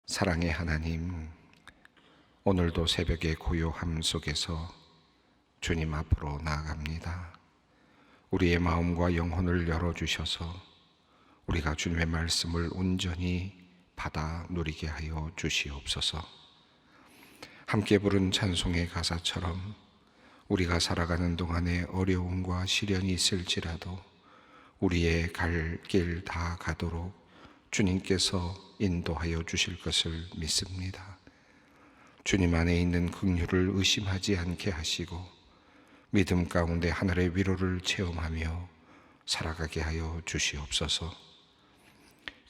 사랑의 하나님, 오늘도 새벽의 고요함 속에서 주님 앞으로 나아갑니다. 우리의 마음과 영혼을 열어주셔서 우리가 주님의 말씀을 온전히 받아 누리게 하여 주시옵소서. 함께 부른 찬송의 가사처럼 우리가 살아가는 동안에 어려움과 시련이 있을지라도 우리의 갈 길 다 가도록 주님께서 인도하여 주실 것을 믿습니다. 주님 안에 있는 긍휼을 의심하지 않게 하시고 믿음 가운데 하늘의 위로를 체험하며 살아가게 하여 주시옵소서.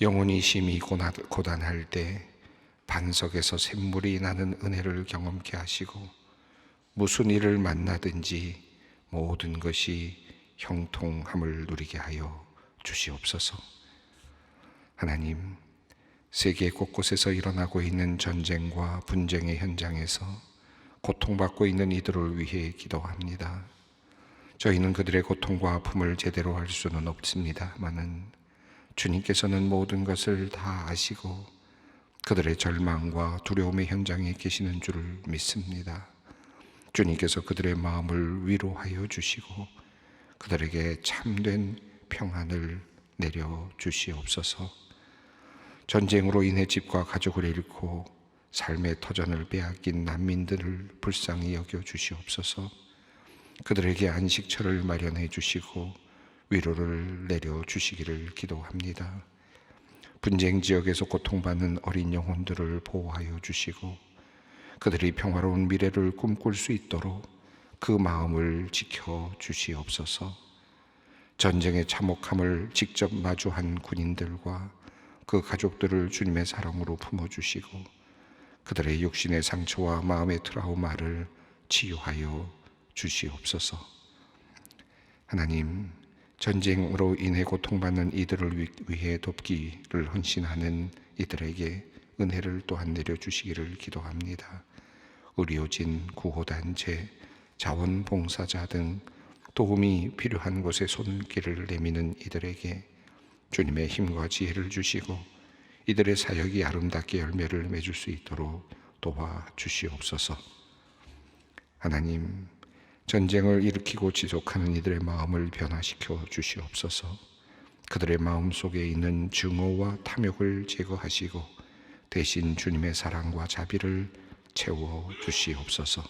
영혼이 심히 고단할 때 반석에서 샘물이 나는 은혜를 경험케 하시고 무슨 일을 만나든지 모든 것이 형통함을 누리게 하여 주시옵소서. 하나님, 세계 곳곳에서 일어나고 있는 전쟁과 분쟁의 현장에서 고통받고 있는 이들을 위해 기도합니다. 저희는 그들의 고통과 아픔을 제대로 알 수는 없습니다마는 주님께서는 모든 것을 다 아시고 그들의 절망과 두려움의 현장에 계시는 줄을 믿습니다. 주님께서 그들의 마음을 위로하여 주시고 그들에게 참된 평안을 내려 주시옵소서. 전쟁으로 인해 집과 가족을 잃고 삶의 터전을 빼앗긴 난민들을 불쌍히 여겨 주시옵소서. 그들에게 안식처를 마련해 주시고 위로를 내려 주시기를 기도합니다. 분쟁 지역에서 고통받는 어린 영혼들을 보호하여 주시고 그들이 평화로운 미래를 꿈꿀 수 있도록 그 마음을 지켜 주시옵소서. 전쟁의 참혹함을 직접 마주한 군인들과 그 가족들을 주님의 사랑으로 품어주시고 그들의 육신의 상처와 마음의 트라우마를 치유하여 주시옵소서. 하나님, 전쟁으로 인해 고통받는 이들을 위해 돕기를 헌신하는 이들에게 은혜를 또한 내려주시기를 기도합니다. 의료진, 구호단체, 자원봉사자 등 도움이 필요한 곳에 손길을 내미는 이들에게 주님의 힘과 지혜를 주시고 이들의 사역이 아름답게 열매를 맺을 수 있도록 도와주시옵소서. 하나님, 전쟁을 일으키고 지속하는 이들의 마음을 변화시켜 주시옵소서. 그들의 마음 속에 있는 증오와 탐욕을 제거하시고 대신 주님의 사랑과 자비를 채워 주시옵소서.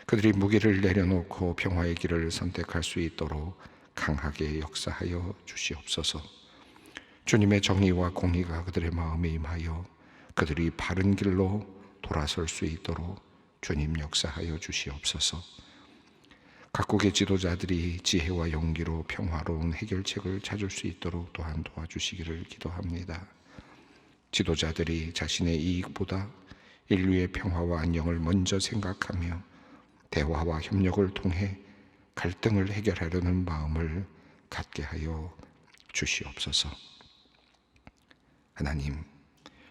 그들이 무기를 내려놓고 평화의 길을 선택할 수 있도록 강하게 역사하여 주시옵소서. 주님의 정의와 공의가 그들의 마음에 임하여 그들이 바른 길로 돌아설 수 있도록 주님 역사하여 주시옵소서. 각국의 지도자들이 지혜와 용기로 평화로운 해결책을 찾을 수 있도록 또한 도와주시기를 기도합니다. 지도자들이 자신의 이익보다 인류의 평화와 안녕을 먼저 생각하며 대화와 협력을 통해 갈등을 해결하려는 마음을 갖게 하여 주시옵소서. 하나님,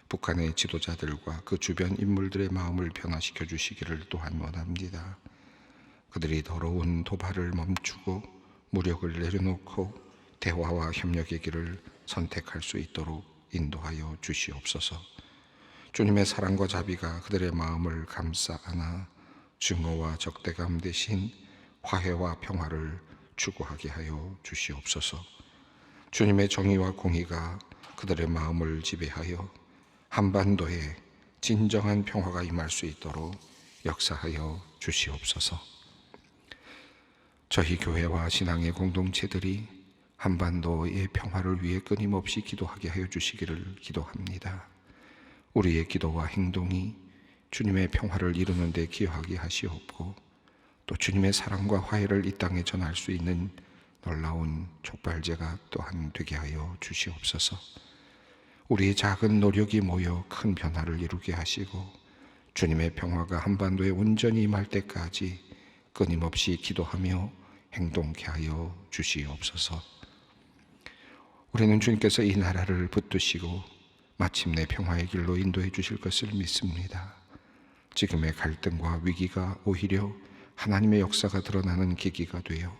북한의 지도자들과 그 주변 인물들의 마음을 변화시켜 주시기를 또한 원합니다. 그들이 더러운 도발을 멈추고 무력을 내려놓고 대화와 협력의 길을 선택할 수 있도록 인도하여 주시옵소서. 주님의 사랑과 자비가 그들의 마음을 감싸 안아 증오와 적대감 대신 화해와 평화를 추구하게 하여 주시옵소서. 주님의 정의와 공의가 그들의 마음을 지배하여 한반도에 진정한 평화가 임할 수 있도록 역사하여 주시옵소서. 저희 교회와 신앙의 공동체들이 한반도의 평화를 위해 끊임없이 기도하게 하여 주시기를 기도합니다. 우리의 기도와 행동이 주님의 평화를 이루는 데 기여하게 하시옵고 또 주님의 사랑과 화해를 이 땅에 전할 수 있는 놀라운 촉발제가 또한 되게 하여 주시옵소서. 우리의 작은 노력이 모여 큰 변화를 이루게 하시고 주님의 평화가 한반도에 온전히 임할 때까지 끊임없이 기도하며 행동케 하여 주시옵소서. 우리는 주님께서 이 나라를 붙드시고 마침내 평화의 길로 인도해 주실 것을 믿습니다. 지금의 갈등과 위기가 오히려 하나님의 역사가 드러나는 계기가 되어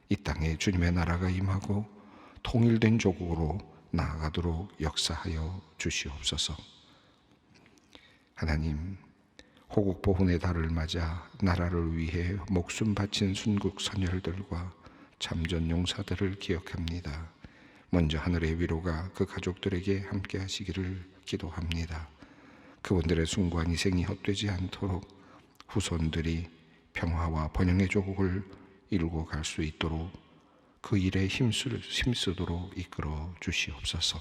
이 땅에 주님의 나라가 임하고 통일된 조국으로 나아가도록 역사하여 주시옵소서. 하나님, 호국 보훈의 달을 맞아 나라를 위해 목숨 바친 순국 선열들과 참전 용사들을 기억합니다. 먼저 하늘의 위로가 그 가족들에게 함께 하시기를 기도합니다. 그분들의 숭고한 희생이 헛되지 않도록 후손들이 평화와 번영의 조국을 이루고 갈 수 있도록 그 일에 힘쓰도록 이끌어 주시옵소서.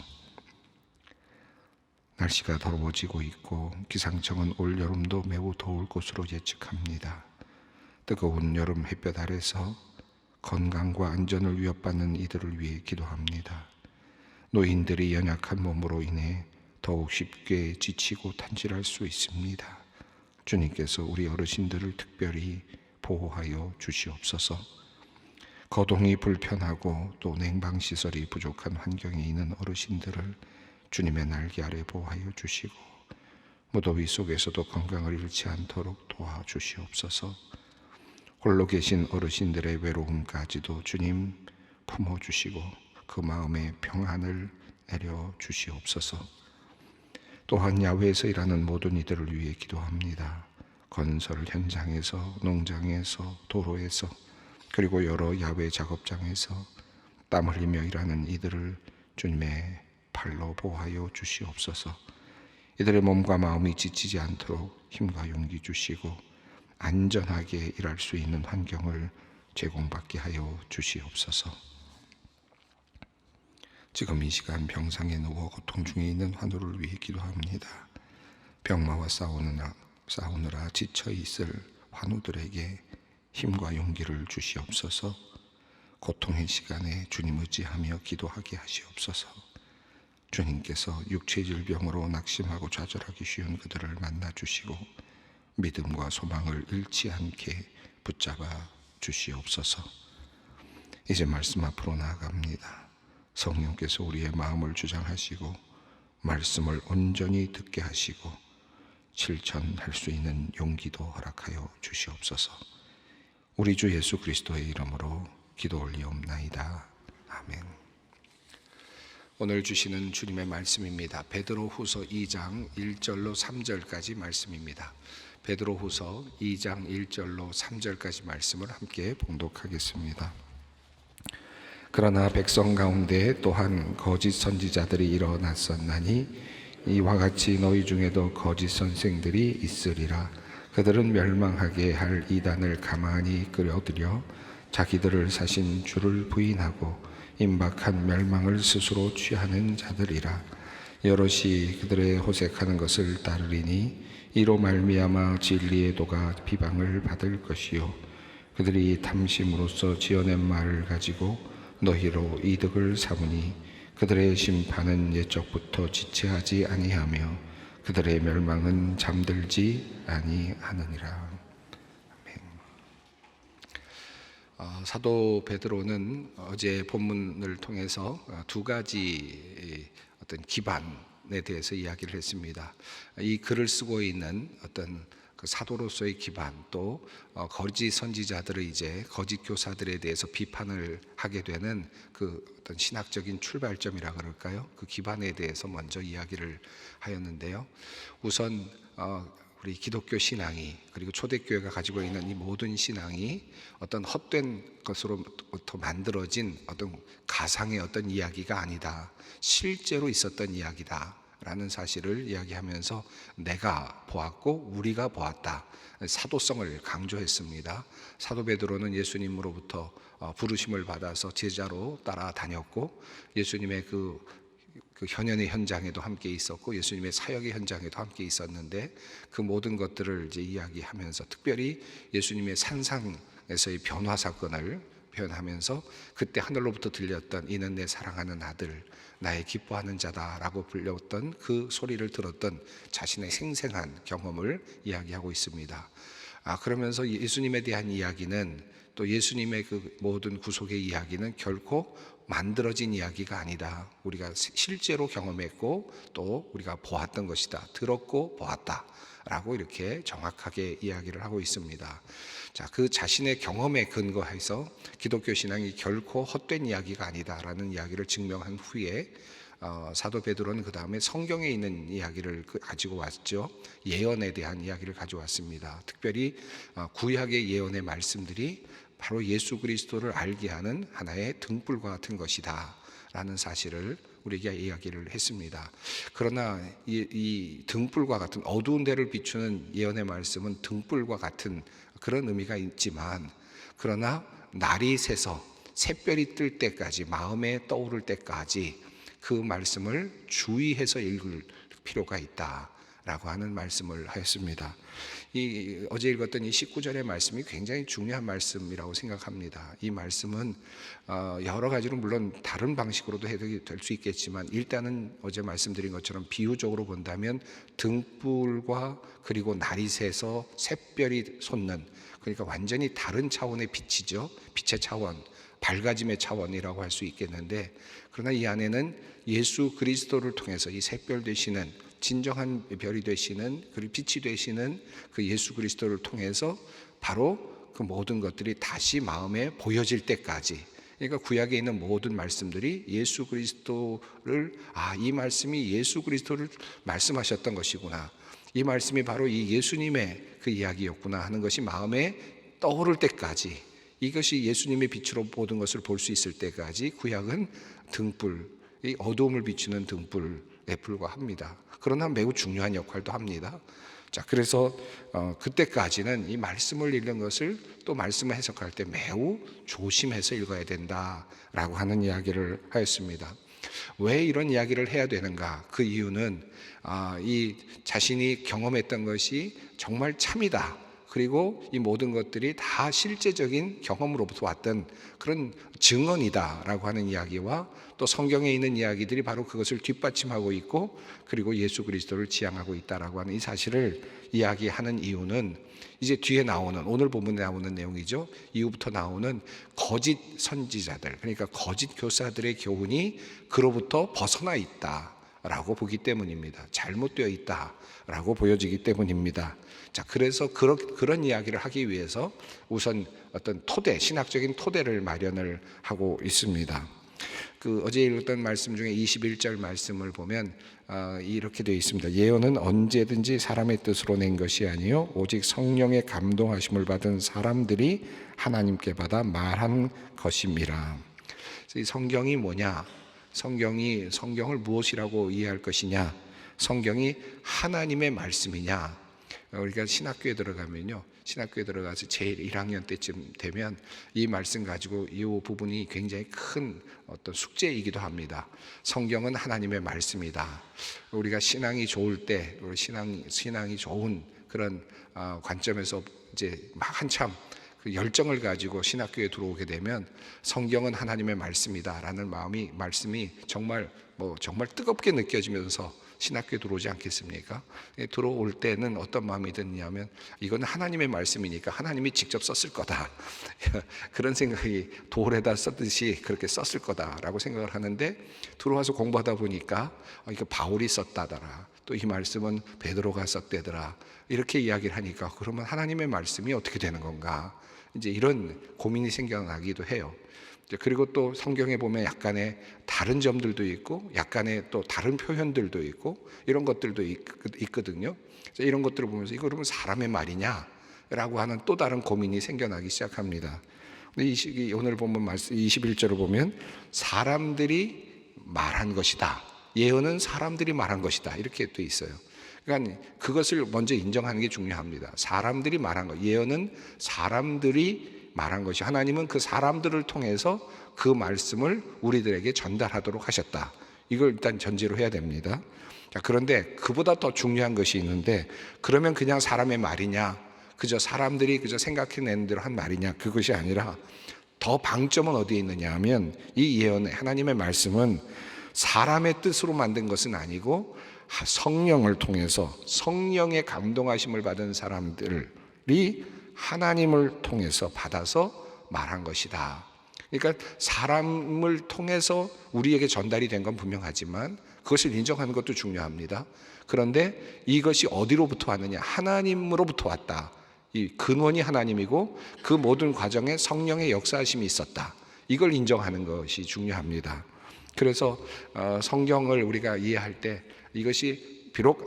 날씨가 더워지고 있고 기상청은 올 여름도 매우 더울 것으로 예측합니다. 뜨거운 여름 햇볕 아래서 건강과 안전을 위협받는 이들을 위해 기도합니다. 노인들이 연약한 몸으로 인해 더욱 쉽게 지치고 탄질할 수 있습니다. 주님께서 우리 어르신들을 특별히 보호하여 주시옵소서. 거동이 불편하고 또 냉방시설이 부족한 환경에 있는 어르신들을 주님의 날개 아래 보호하여 주시고 무더위 속에서도 건강을 잃지 않도록 도와주시옵소서. 홀로 계신 어르신들의 외로움까지도 주님 품어주시고 그 마음에 평안을 내려주시옵소서. 또한 야외에서 일하는 모든 이들을 위해 기도합니다. 건설 현장에서, 농장에서, 도로에서, 그리고 여러 야외 작업장에서 땀 흘리며 일하는 이들을 주님의 팔로 보호하여 주시옵소서. 이들의 몸과 마음이 지치지 않도록 힘과 용기 주시고 안전하게 일할 수 있는 환경을 제공받게 하여 주시옵소서. 지금 이 시간 병상에 누워 고통 중에 있는 환우를 위해 기도합니다. 병마와 싸우느라 지쳐 있을 환우들에게 힘과 용기를 주시옵소서. 고통의 시간에 주님 의지하며 기도하게 하시옵소서. 주님께서 육체 질병으로 낙심하고 좌절하기 쉬운 그들을 만나 주시고 믿음과 소망을 잃지 않게 붙잡아 주시옵소서. 이제 말씀 앞으로 나아갑니다. 성령께서 우리의 마음을 주장하시고 말씀을 온전히 듣게 하시고 실천할 수 있는 용기도 허락하여 주시옵소서. 우리 주 예수 그리스도의 이름으로 기도 올리옵나이다. 아멘. 오늘 주시는 주님의 말씀입니다. 베드로후서 2장 1절로 3절까지 말씀입니다. 베드로후서 2장 1절로 3절까지 말씀을 함께 봉독하겠습니다. 그러나 백성 가운데 또한 거짓 선지자들이 일어났었나니 이와 같이 너희 중에도 거짓 선생들이 있으리라. 그들은 멸망하게 할 이단을 가만히 끌어들여 자기들을 사신 주를 부인하고 임박한 멸망을 스스로 취하는 자들이라. 여럿이 그들의 호색하는 것을 따르리니 이로 말미암아 진리의 도가 비방을 받을 것이요 그들이 탐심으로써 지어낸 말을 가지고 너희로 이득을 삼으니 그들의 심판은 옛적부터 지체하지 아니하며 그들의 멸망은 잠들지 아니하느니라. 사도 베드로는 어제 본문을 통해서 두 가지 어떤 기반에 대해서 이야기를 했습니다. 이 글을 쓰고 있는 어떤 그 사도로서의 기반, 또 거짓 선지자들의 이제 거짓 교사들에 대해서 비판을 하게 되는 그 어떤 신학적인 출발점이라 그럴까요? 그 기반에 대해서 먼저 이야기를 하였는데요. 우선 우리 기독교 신앙이, 그리고 초대교회가 가지고 있는 이 모든 신앙이 어떤 헛된 것으로부터 만들어진 어떤 가상의 어떤 이야기가 아니다. 실제로 있었던 이야기다 라는 사실을 이야기하면서 내가 보았고 우리가 보았다, 사도성을 강조했습니다. 사도 베드로는 예수님으로부터 부르심을 받아서 제자로 따라다녔고 예수님의 그 현연의 현장에도 함께 있었고 예수님의 사역의 현장에도 함께 있었는데 그 모든 것들을 이제 이야기하면서 특별히 예수님의 산상에서의 변화 사건을 표현하면서 그때 하늘로부터 들렸던 이는 내 사랑하는 아들, 나의 기뻐하는 자다라고 불렸던 그 소리를 들었던 자신의 생생한 경험을 이야기하고 있습니다. 그러면서 예수님에 대한 이야기는, 또 예수님의 그 모든 구속의 이야기는 결코 만들어진 이야기가 아니다. 우리가 실제로 경험했고 또 우리가 보았던 것이다. 들었고 보았다 라고 이렇게 정확하게 이야기를 하고 있습니다. 자, 그 자신의 경험에 근거해서 기독교 신앙이 결코 헛된 이야기가 아니다라는 이야기를 증명한 후에 사도 베드로는 그 다음에 성경에 있는 이야기를 가지고 왔죠. 예언에 대한 이야기를 가져왔습니다. 특별히 구약의 예언의 말씀들이 바로 예수 그리스도를 알게 하는 하나의 등불과 같은 것이다 라는 사실을 우리에게 이야기를 했습니다. 그러나 이 등불과 같은 어두운 데를 비추는 예언의 말씀은 등불과 같은 그런 의미가 있지만, 그러나 날이 새서 샛별이 뜰 때까지, 마음에 떠오를 때까지 그 말씀을 주의해서 읽을 필요가 있다라고 하는 말씀을 하였습니다. 어제 읽었던 이 19절의 말씀이 굉장히 중요한 말씀이라고 생각합니다. 이 말씀은 여러 가지로 물론 다른 방식으로도 해석이 될 수 있겠지만, 일단은 어제 말씀드린 것처럼 비유적으로 본다면 등불과 그리고 날이 새서 샛별이 솟는, 그러니까 완전히 다른 차원의 빛이죠. 빛의 차원, 밝아짐의 차원이라고 할 수 있겠는데, 그러나 이 안에는 예수 그리스도를 통해서 이 샛별 되시는, 진정한 별이 되시는, 그리고 빛이 되시는 그 예수 그리스도를 통해서 바로 그 모든 것들이 다시 마음에 보여질 때까지, 그러니까 구약에 있는 모든 말씀들이 예수 그리스도를, 이 말씀이 예수 그리스도를 말씀하셨던 것이구나, 이 말씀이 바로 이 예수님의 그 이야기였구나 하는 것이 마음에 떠오를 때까지, 이것이 예수님의 빛으로 모든 것을 볼 수 있을 때까지 구약은 등불, 이 어두움을 비추는 등불에 불과합니다. 그러나 매우 중요한 역할도 합니다. 자, 그래서 그때까지는 이 말씀을 읽는 것을, 또 말씀을 해석할 때 매우 조심해서 읽어야 된다라고 하는 이야기를 하였습니다. 왜 이런 이야기를 해야 되는가? 그 이유는 이 자신이 경험했던 것이 정말 참이다, 그리고 이 모든 것들이 다 실제적인 경험으로부터 왔던 그런 증언이다라고 하는 이야기와, 또 성경에 있는 이야기들이 바로 그것을 뒷받침하고 있고, 그리고 예수 그리스도를 지향하고 있다라고 하는 이 사실을 이야기하는 이유는, 이제 뒤에 나오는, 오늘 본문에 나오는 내용이죠. 이후부터 나오는 거짓 선지자들, 그러니까 거짓 교사들의 교훈이 그로부터 벗어나 있다라고 보기 때문입니다. 잘못되어 있다라고 보여지기 때문입니다. 자, 그래서 그런 이야기를 하기 위해서 우선 어떤 토대, 신학적인 토대를 마련을 하고 있습니다. 어제 읽었던 말씀 중에 21절 말씀을 보면 이렇게 되어 있습니다. 예언은 언제든지 사람의 뜻으로 낸 것이 아니요 오직 성령의 감동하심을 받은 사람들이 하나님께 받아 말한 것임이라. 이 성경이 뭐냐? 성경을 무엇이라고 이해할 것이냐? 성경이 하나님의 말씀이냐? 우리가 신학교에 들어가면요, 신학교에 들어가서 제일 1학년 때쯤 되면 이 말씀 가지고 이 부분이 굉장히 큰 어떤 숙제이기도 합니다. 성경은 하나님의 말씀이다. 우리가 신앙이 좋을 때, 신앙이 좋은 그런 관점에서 이제 막 한참 그 열정을 가지고 신학교에 들어오게 되면 성경은 하나님의 말씀이다라는 말씀이 정말 뜨겁게 느껴지면서 신학교에 들어오지 않겠습니까? 들어올 때는 어떤 마음이 드냐면, 이건 하나님의 말씀이니까 하나님이 직접 썼을 거다, 그런 생각이, 돌에다 썼듯이 그렇게 썼을 거다라고 생각을 하는데, 들어와서 공부하다 보니까 이거 바울이 썼다더라, 또 이 말씀은 베드로가 썼대더라, 이렇게 이야기를 하니까, 그러면 하나님의 말씀이 어떻게 되는 건가, 이제 이런 고민이 생겨나기도 해요. 그리고 또 성경에 보면 약간의 다른 점들도 있고, 약간의 또 다른 표현들도 있고, 이런 것들도 있거든요. 이런 것들을 보면서 이거 그러면 사람의 말이냐라고 하는 또 다른 고민이 생겨나기 시작합니다. 근데 오늘 보면 말씀 21절을 보면 사람들이 말한 것이다, 예언은 사람들이 말한 것이다, 이렇게 또 있어요. 그러니까 그것을 먼저 인정하는 게 중요합니다. 사람들이 말한 것, 예언은 사람들이 말한 것이, 하나님은 그 사람들을 통해서 그 말씀을 우리들에게 전달하도록 하셨다, 이걸 일단 전제로 해야 됩니다. 자, 그런데 그보다 더 중요한 것이 있는데, 그러면 그냥 사람의 말이냐, 사람들이 생각해낸 대로 한 말이냐, 그것이 아니라 더 방점은 어디에 있느냐 하면, 이 예언의 하나님의 말씀은 사람의 뜻으로 만든 것은 아니고 성령을 통해서, 성령의 감동하심을 받은 사람들이 하나님을 통해서 받아서 말한 것이다. 그러니까 사람을 통해서 우리에게 전달이 된 건 분명하지만 그것을 인정하는 것도 중요합니다. 그런데 이것이 어디로부터 왔느냐? 하나님으로부터 왔다. 이 근원이 하나님이고 그 모든 과정에 성령의 역사하심이 있었다. 이걸 인정하는 것이 중요합니다. 그래서 성경을 우리가 이해할 때 이것이 비록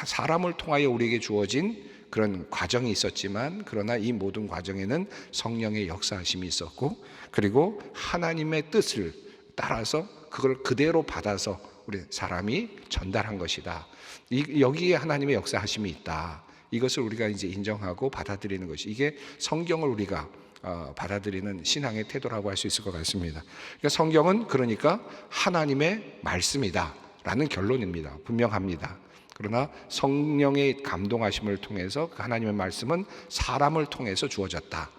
사람을 통하여 우리에게 주어진 그런 과정이 있었지만, 그러나 이 모든 과정에는 성령의 역사하심이 있었고, 그리고 하나님의 뜻을 따라서 그걸 그대로 받아서 우리 사람이 전달한 것이다. 여기에 하나님의 역사하심이 있다. 이것을 우리가 이제 인정하고 받아들이는 것이, 이게 성경을 우리가 받아들이는 신앙의 태도라고 할 수 있을 것 같습니다. 그러니까 성경은 그러니까 하나님의 말씀이다 라는 결론입니다. 분명합니다. 그러나 성령의 감동하심을 통해서 그 하나님의 말씀은 사람을 통해서 주어졌다.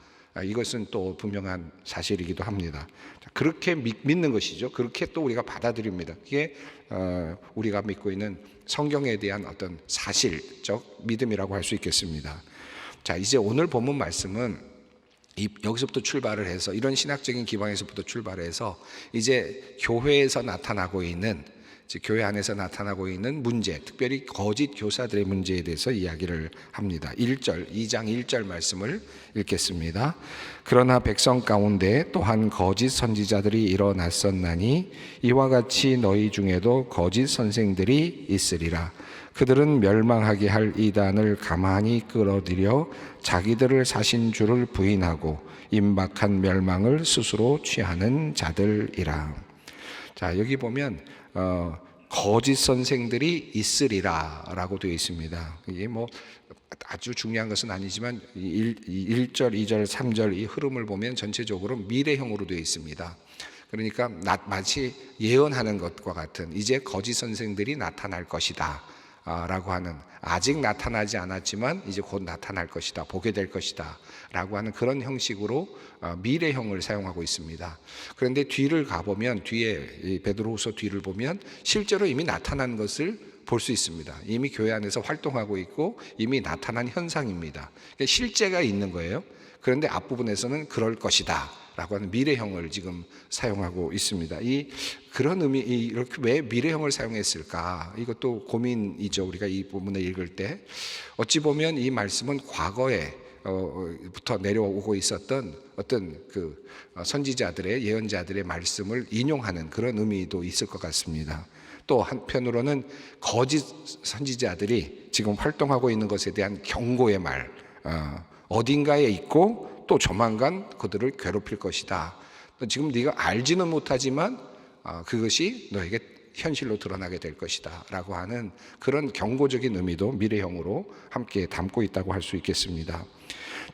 이것은 또 분명한 사실이기도 합니다. 그렇게 믿는 것이죠. 그렇게 또 우리가 받아들입니다. 이게 우리가 믿고 있는 성경에 대한 어떤 사실적 믿음이라고 할 수 있겠습니다. 자, 이제 오늘 본문 말씀은 여기서부터 출발을 해서, 이런 신학적인 기반에서부터 출발해서 이제 교회에서 나타나고 있는, 교회 안에서 나타나고 있는 문제, 특별히 거짓 교사들의 문제에 대해서 이야기를 합니다. 2장 1절 말씀을 읽겠습니다. 그러나 백성 가운데 또한 거짓 선지자들이 일어났었나니 이와 같이 너희 중에도 거짓 선생들이 있으리라. 그들은 멸망하게 할 이단을 가만히 끌어들여 자기들을 사신 줄을 부인하고 임박한 멸망을 스스로 취하는 자들이라. 자, 여기 보면 거짓 선생들이 있으리라 라고 되어 있습니다. 이게 뭐 아주 중요한 것은 아니지만 1절, 2절, 3절 이 흐름을 보면 전체적으로 미래형으로 되어 있습니다. 그러니까 마치 예언하는 것과 같은, 이제 거짓 선생들이 나타날 것이다 라고 하는, 아직 나타나지 않았지만 이제 곧 나타날 것이다, 보게 될 것이다 라고 하는 그런 형식으로 미래형을 사용하고 있습니다. 그런데 뒤를 가보면, 뒤에 베드로후서 뒤를 보면 실제로 이미 나타난 것을 볼 수 있습니다. 이미 교회 안에서 활동하고 있고 이미 나타난 현상입니다. 그러니까 실제가 있는 거예요. 그런데 앞부분에서는 그럴 것이다 라고 하는 미래형을 지금 사용하고 있습니다. 그런 의미, 이렇게 왜 미래형을 사용했을까? 이것도 고민이죠. 우리가 이 부분을 읽을 때 어찌 보면 이 말씀은 과거에 부터 내려오고 있었던 어떤 그 선지자들의, 예언자들의 말씀을 인용하는 그런 의미도 있을 것 같습니다. 또 한편으로는 거짓 선지자들이 지금 활동하고 있는 것에 대한 경고의 말, 어딘가에 있고 또 조만간 그들을 괴롭힐 것이다. 지금 네가 알지는 못하지만 그것이 너에게 현실로 드러나게 될 것이다 라고 하는 그런 경고적인 의미도 미래형으로 함께 담고 있다고 할 수 있겠습니다.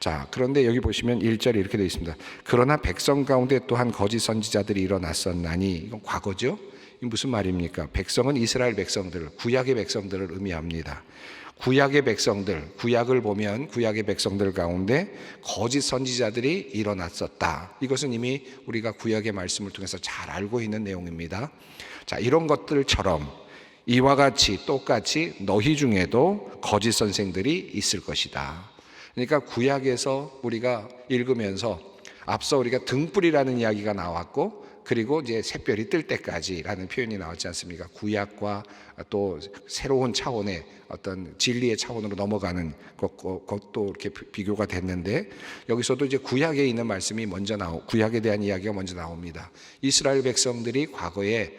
자, 그런데 여기 보시면 1절에 이렇게 되어 있습니다. 그러나 백성 가운데 또한 거짓 선지자들이 일어났었나니, 이건 과거죠. 이 무슨 말입니까? 백성은 이스라엘 백성들, 구약의 백성들을 의미합니다. 구약의 백성들, 구약을 보면 구약의 백성들 가운데 거짓 선지자들이 일어났었다. 이것은 이미 우리가 구약의 말씀을 통해서 잘 알고 있는 내용입니다. 자, 이런 것들처럼 이와 같이 똑같이 너희 중에도 거짓 선생들이 있을 것이다. 그러니까 구약에서 우리가 읽으면서 앞서 우리가 등불이라는 이야기가 나왔고, 그리고 이제 새별이 뜰 때까지라는 표현이 나왔지 않습니까? 구약과 또 새로운 차원의 어떤 진리의 차원으로 넘어가는 것도 이렇게 비교가 됐는데, 여기서도 이제 구약에 있는 말씀이 구약에 대한 이야기가 먼저 나옵니다. 이스라엘 백성들이 과거에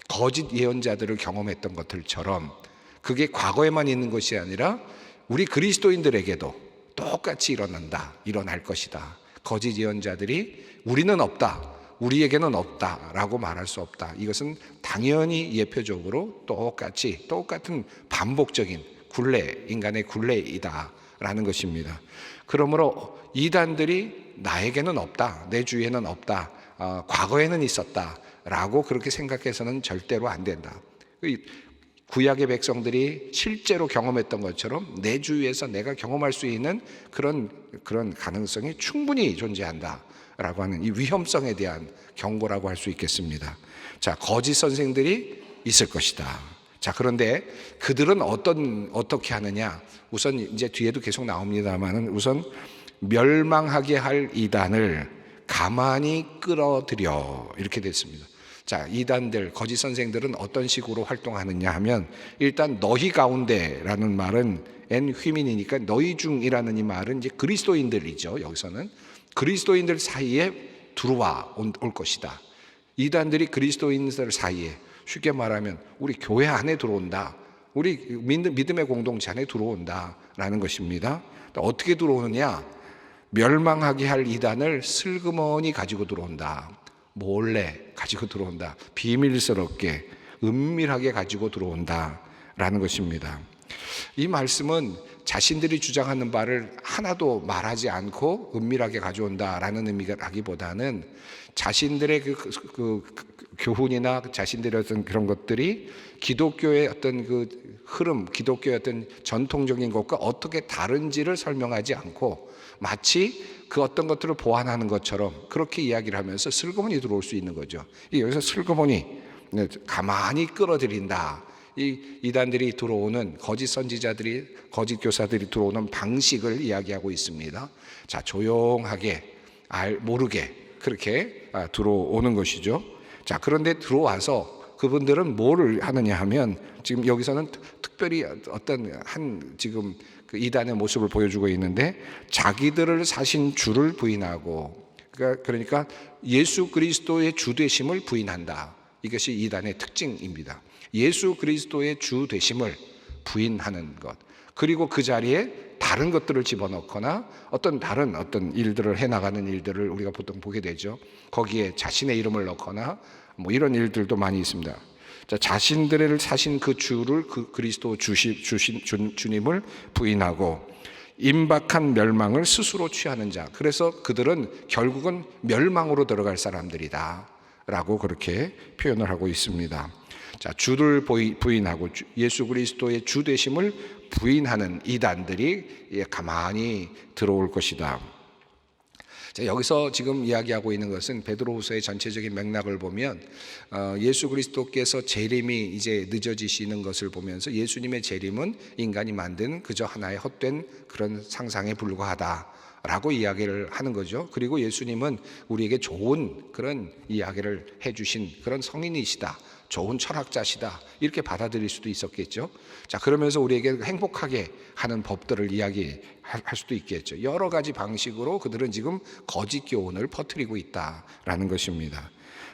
거짓 예언자들을 경험했던 것들처럼 그게 과거에만 있는 것이 아니라 우리 그리스도인들에게도 똑같이 일어날 것이다. 거짓 예언자들이 우리는 없다, 우리에게는 없다라고 말할 수 없다. 이것은 당연히 예표적으로 똑같은 반복적인 인간의 굴레이다라는 것입니다. 그러므로 이단들이 나에게는 없다, 내 주위에는 없다, 과거에는 있었다라고 그렇게 생각해서는 절대로 안 된다. 구약의 백성들이 실제로 경험했던 것처럼 내 주위에서 내가 경험할 수 있는 그런 가능성이 충분히 존재한다 라고 하는 이 위험성에 대한 경고라고 할 수 있겠습니다. 자, 거짓 선생들이 있을 것이다. 자, 그런데 그들은 어떻게 하느냐? 우선 이제 뒤에도 계속 나옵니다만은, 우선 멸망하게 할 이단을 가만히 끌어들여, 이렇게 됐습니다. 자, 이단들, 거짓 선생들은 어떤 식으로 활동하느냐 하면, 일단 너희 가운데라는 말은 휘민이니까 너희 중이라는 이 말은 이제 그리스도인들이죠. 여기서는 그리스도인들 사이에 들어와 올 것이다. 이단들이 그리스도인들 사이에, 쉽게 말하면 우리 교회 안에 들어온다, 우리 믿음의 공동체 안에 들어온다라는 것입니다. 어떻게 들어오느냐? 멸망하게 할 이단을 슬그머니 가지고 들어온다, 몰래 가지고 들어온다, 비밀스럽게 은밀하게 가지고 들어온다라는 것입니다. 이 말씀은 자신들이 주장하는 바를 하나도 말하지 않고 은밀하게 가져온다라는 의미라기보다는 자신들의 그 교훈이나 자신들의 어떤 그런 것들이 기독교의 어떤 그 흐름, 기독교의 어떤 전통적인 것과 어떻게 다른지를 설명하지 않고 마치 그 어떤 것들을 보완하는 것처럼 그렇게 이야기를 하면서 슬그머니 들어올 수 있는 거죠. 여기서 슬그머니 가만히 끌어들인다. 이 이단들이 들어오는, 거짓 선지자들이, 거짓 교사들이 들어오는 방식을 이야기하고 있습니다. 자, 조용하게 모르게 그렇게 들어오는 것이죠. 자, 그런데 들어와서 그분들은 뭐를 하느냐 하면, 지금 여기서는 특별히 어떤 한 지금 그 이단의 모습을 보여주고 있는데, 자기들을 사신 주를 부인하고, 그러니까 예수 그리스도의 주 되심을 부인한다. 이것이 이단의 특징입니다. 예수 그리스도의 주 되심을 부인하는 것, 그리고 그 자리에 다른 것들을 집어넣거나 다른 어떤 일들을 해나가는 일들을 우리가 보통 보게 되죠. 거기에 자신의 이름을 넣거나 뭐 이런 일들도 많이 있습니다. 자, 자신들을 사신 그 주를, 그 그리스도 주님을 부인하고 임박한 멸망을 스스로 취하는 자, 그래서 그들은 결국은 멸망으로 들어갈 사람들이다 라고 그렇게 표현을 하고 있습니다. 자, 주를 부인하고 예수 그리스도의 주 되심을 부인하는 이단들이 가만히 들어올 것이다. 자, 여기서 지금 이야기하고 있는 것은 베드로후서의 전체적인 맥락을 보면 예수 그리스도께서 재림이 이제 늦어지시는 것을 보면서 예수님의 재림은 인간이 만든 그저 하나의 헛된 그런 상상에 불과하다라고 이야기를 하는 거죠. 그리고 예수님은 우리에게 좋은 그런 이야기를 해주신 그런 성인이시다, 좋은 철학자시다, 이렇게 받아들일 수도 있었겠죠. 자, 그러면서 우리에게 행복하게 하는 법들을 이야기할 수도 있겠죠. 여러 가지 방식으로 그들은 지금 거짓 교훈을 퍼뜨리고 있다라는 것입니다.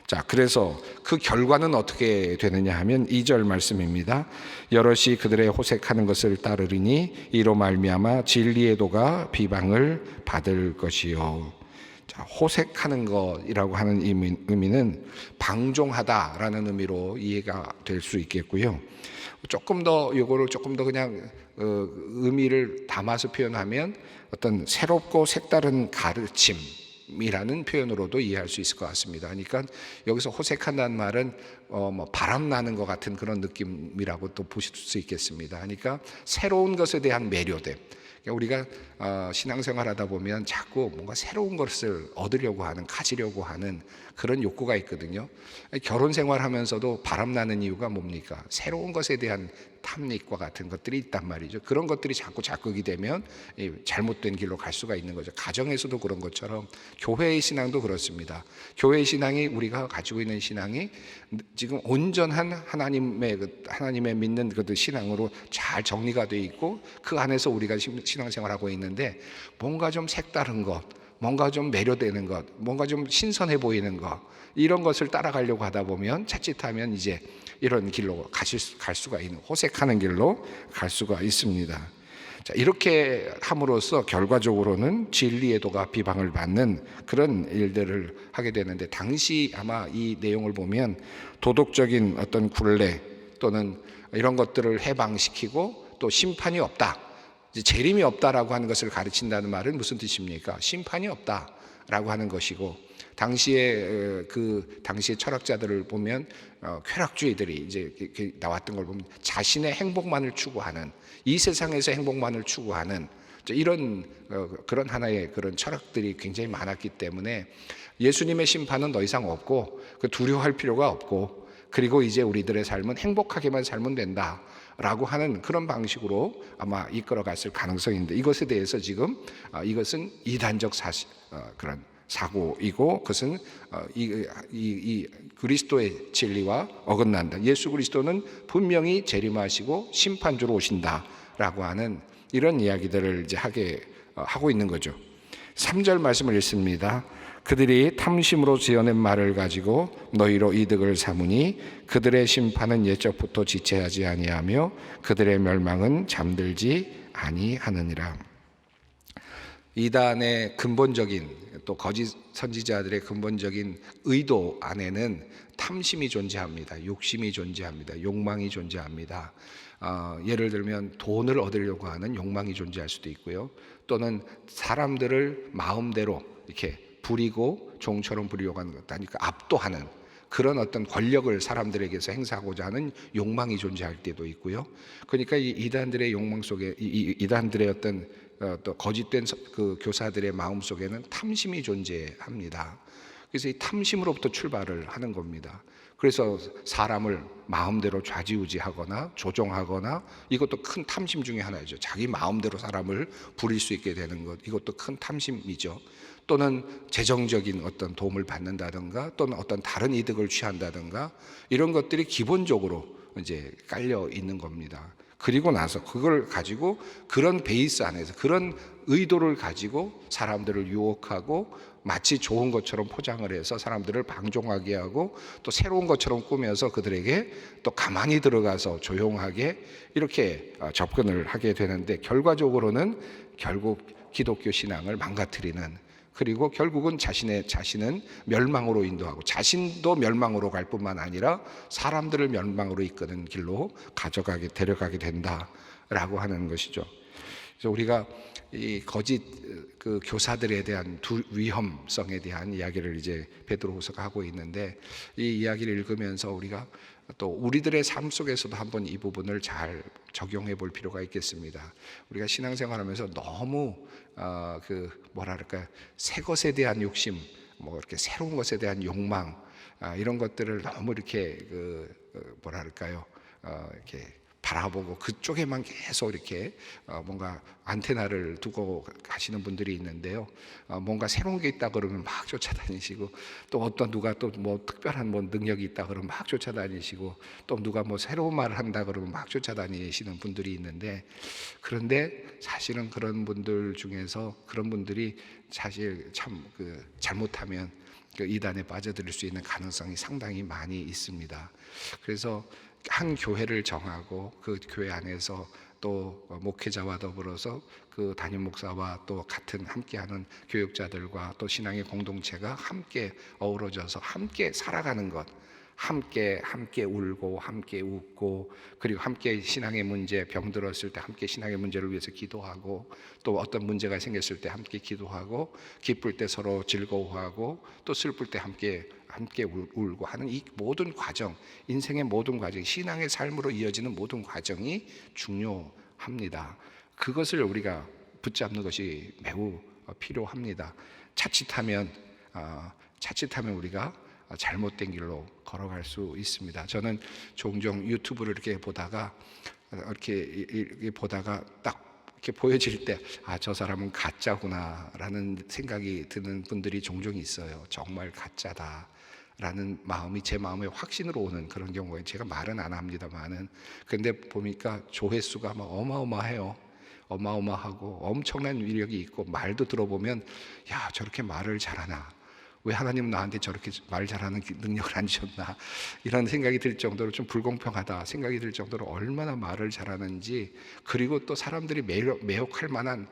자, 그래서 그 결과는 어떻게 되느냐 하면 2절 말씀입니다. 여럿이 그들의 호색하는 것을 따르리니 이로 말미암아 진리의 도가 비방을 받을 것이요. 자, 호색하는 것이라고 하는 의미는 방종하다라는 의미로 이해가 될 수 있겠고요. 조금 더 그냥 의미를 담아서 표현하면 어떤 새롭고 색다른 가르침이라는 표현으로도 이해할 수 있을 것 같습니다. 그러니까 여기서 호색한다는 말은 바람 나는 것 같은 그런 느낌이라고 또 보실 수 있겠습니다. 그러니까 새로운 것에 대한 매료됨. 우리가 신앙생활하다 보면 자꾸 뭔가 새로운 것을 얻으려고 하는, 가지려고 하는 그런 욕구가 있거든요. 결혼 생활하면서도 바람나는 이유가 뭡니까? 새로운 것에 대한 탐닉과 같은 것들이 있단 말이죠. 그런 것들이 자꾸 자극이 되면 잘못된 길로 갈 수가 있는 거죠. 가정에서도 그런 것처럼 교회의 신앙도 그렇습니다. 교회의 신앙이, 우리가 가지고 있는 신앙이 지금 온전한 하나님의 믿는 그 신앙으로 잘 정리가 되어 있고 그 안에서 우리가 신앙생활하고 있는데 뭔가 좀 색다른 것, 뭔가 좀 매료되는 것, 뭔가 좀 신선해 보이는 것, 이런 것을 따라가려고 하다 보면 자칫하면 이제 이런 길로 갈 수가 있는, 호색하는 길로 갈 수가 있습니다. 자, 이렇게 함으로써 결과적으로는 진리의 도가 비방을 받는 그런 일들을 하게 되는데, 당시 아마 이 내용을 보면 도덕적인 어떤 굴레 또는 이런 것들을 해방시키고 또 심판이 없다, 재림이 없다라고 하는 것을 가르친다는 말은 무슨 뜻입니까? 심판이 없다라고 하는 것이고, 당시에 철학자들을 보면 쾌락주의들이 이제 나왔던 걸 보면 자신의 행복만을 추구하는, 이 세상에서 행복만을 추구하는 이런 그런 하나의 그런 철학들이 굉장히 많았기 때문에 예수님의 심판은 더 이상 없고 두려워할 필요가 없고, 그리고 이제 우리들의 삶은 행복하게만 살면 된다 라고 하는 그런 방식으로 아마 이끌어갔을 가능성이 있는데, 이것에 대해서 지금 이것은 이단적 그런 사고이고, 그것은 이 그리스도의 진리와 어긋난다. 예수 그리스도는 분명히 재림하시고 심판주로 오신다라고 하는 이런 이야기들을 이제 하고 있는 거죠. 3절 말씀을 읽습니다. 그들이 탐심으로 지어낸 말을 가지고 너희로 이득을 삼으니 그들의 심판은 옛적부터 지체하지 아니하며 그들의 멸망은 잠들지 아니하느니라. 이단의 근본적인, 또 거짓 선지자들의 근본적인 의도 안에는 탐심이 존재합니다. 욕심이 존재합니다. 욕망이 존재합니다. 예를 들면 돈을 얻으려고 하는 욕망이 존재할 수도 있고요. 또는 사람들을 마음대로 이렇게 부리고 종처럼 부리려고 하는 것, 그러니까 압도하는 그런 어떤 권력을 사람들에게서 행사하고자 하는 욕망이 존재할 때도 있고요. 그러니까 이 이단들의 욕망 속에, 이단들의 어떤 또 거짓된 그 교사들의 마음 속에는 탐심이 존재합니다. 그래서 이 탐심으로부터 출발을 하는 겁니다. 그래서 사람을 마음대로 좌지우지하거나 조종하거나, 이것도 큰 탐심 중에 하나죠. 자기 마음대로 사람을 부릴 수 있게 되는 것, 이것도 큰 탐심이죠. 또는 재정적인 어떤 도움을 받는다든가, 또는 어떤 다른 이득을 취한다든가, 이런 것들이 기본적으로 이제 깔려 있는 겁니다. 그리고 나서 그걸 가지고 그런 베이스 안에서, 그런 의도를 가지고 사람들을 유혹하고 마치 좋은 것처럼 포장을 해서 사람들을 방종하게 하고, 또 새로운 것처럼 꾸며서 그들에게 또 가만히 들어가서 조용하게 이렇게 접근을 하게 되는데, 결과적으로는 결국 기독교 신앙을 망가뜨리는, 그리고 결국은 자신은 멸망으로 인도하고, 자신도 멸망으로 갈 뿐만 아니라 사람들을 멸망으로 이끄는 길로 데려가게 된다라고 하는 것이죠. 그래서 우리가 이 거짓 그 교사들에 대한 위험성에 대한 이야기를 이제 베드로후서가 하고 있는데, 이 이야기를 읽으면서 우리가 또 우리들의 삶 속에서도 한번 이 부분을 잘 적용해 볼 필요가 있겠습니다. 우리가 신앙생활하면서 너무 새 것에 대한 욕심, 이렇게 새로운 것에 대한 욕망, 이런 것들을 너무 이렇게 이렇게 바라보고 그쪽에만 계속 이렇게 뭔가 안테나를 두고 가시는 분들이 있는데요. 뭔가 새로운 게 있다 그러면 막 쫓아다니시고, 또 어떤 누가 또 뭐 특별한 능력이 있다 그러면 막 쫓아다니시고, 또 누가 새로운 말을 한다 그러면 막 쫓아다니시는 분들이 있는데, 그런데 사실은 그런 분들 중에서 그런 분들이 사실 참 잘못하면 이단에 빠져들 수 있는 가능성이 상당히 많이 있습니다. 그래서 한 교회를 정하고 그 교회 안에서 또 목회자와 더불어서 그 담임 목사와 또 같은 함께하는 교육자들과 또 신앙의 공동체가 함께 어우러져서 함께 살아가는 것, 함께 울고 함께 웃고, 그리고 함께 신앙의 문제, 병들었을 때 함께 신앙의 문제를 위해서 기도하고, 또 어떤 문제가 생겼을 때 함께 기도하고, 기쁠 때 서로 즐거워하고, 또 슬플 때 함께 울고 하는 이 모든 과정, 인생의 모든 과정, 신앙의 삶으로 이어지는 모든 과정이 중요합니다. 그것을 우리가 붙잡는 것이 매우 필요합니다. 자칫하면 우리가 잘못된 길로 걸어갈 수 있습니다. 저는 종종 유튜브를 이렇게 보다가 딱 이렇게 보여질 때, 저 사람은 가짜구나라는 생각이 드는 분들이 종종 있어요. 정말 가짜다라는 마음이 제 마음에 확신으로 오는 그런 경우에 제가 말은 안 합니다만은, 근데 보니까 조회수가 막 어마어마해요. 어마어마하고 엄청난 위력이 있고, 말도 들어보면 저렇게 말을 잘하나, 왜 하나님은 나한테 저렇게 말 잘하는 능력을 안 주셨나, 이런 생각이 들 정도로 좀 불공평하다 생각이 들 정도로 얼마나 말을 잘하는지, 그리고 또 사람들이 매혹할 만한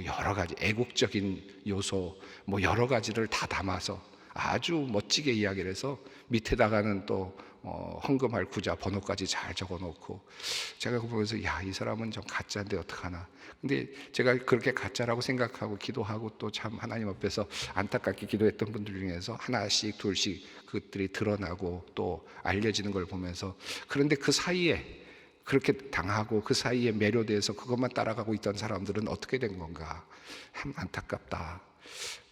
여러 가지 애국적인 요소, 여러 가지를 다 담아서 아주 멋지게 이야기를 해서 밑에다가는 또 헌금할 구자 번호까지 잘 적어놓고, 제가 보면서 이 사람은 좀 가짜인데 어떡하나. 근데 제가 그렇게 가짜라고 생각하고 기도하고 또 참 하나님 앞에서 안타깝게 기도했던 분들 중에서 하나씩 둘씩 그것들이 드러나고 또 알려지는 걸 보면서, 그런데 그 사이에 그렇게 당하고 그 사이에 매료돼서 그것만 따라가고 있던 사람들은 어떻게 된 건가, 참 안타깝다.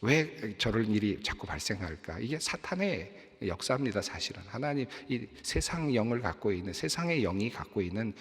왜 저런 일이 자꾸 발생할까? 이게 사탄의 역사입니다. 사실은 하나님, 이 세상 영을 갖고 있는, 세상의 영이 갖고 있는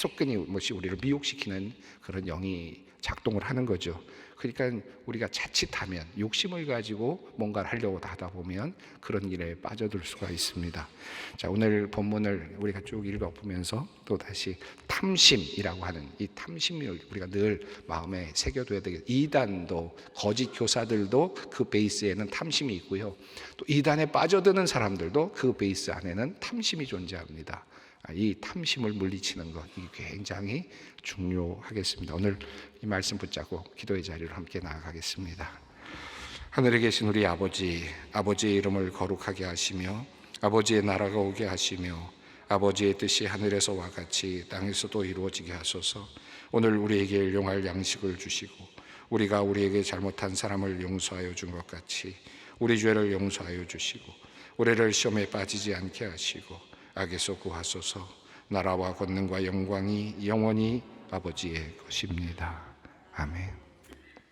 계속 끊임없이 우리를 미혹시키는 그런 영이 작동을 하는 거죠. 그러니까 우리가 자칫하면 욕심을 가지고 뭔가를 하려고 하다 보면 그런 일에 빠져들 수가 있습니다. 자, 오늘 본문을 우리가 쭉 읽어보면서 또 다시 탐심이라고 하는 이 탐심을 우리가 늘 마음에 새겨둬야 되겠습니다. 이단도 거짓 교사들도 그 베이스에는 탐심이 있고요. 또 이단에 빠져드는 사람들도 그 베이스 안에는 탐심이 존재합니다. 이 탐심을 물리치는 것, 이게 굉장히 중요하겠습니다. 오늘 이 말씀 붙잡고 기도의 자리로 함께 나아가겠습니다. 하늘에 계신 우리 아버지, 아버지의 이름을 거룩하게 하시며 아버지의 나라가 오게 하시며 아버지의 뜻이 하늘에서와 같이 땅에서도 이루어지게 하소서. 오늘 우리에게 일용할 양식을 주시고 우리가 우리에게 잘못한 사람을 용서하여 준 것 같이 우리 죄를 용서하여 주시고 우리를 시험에 빠지지 않게 하시고 악에서 구하소서. 나라와 권능과 영광이 영원히 아버지의 것입니다. 아멘.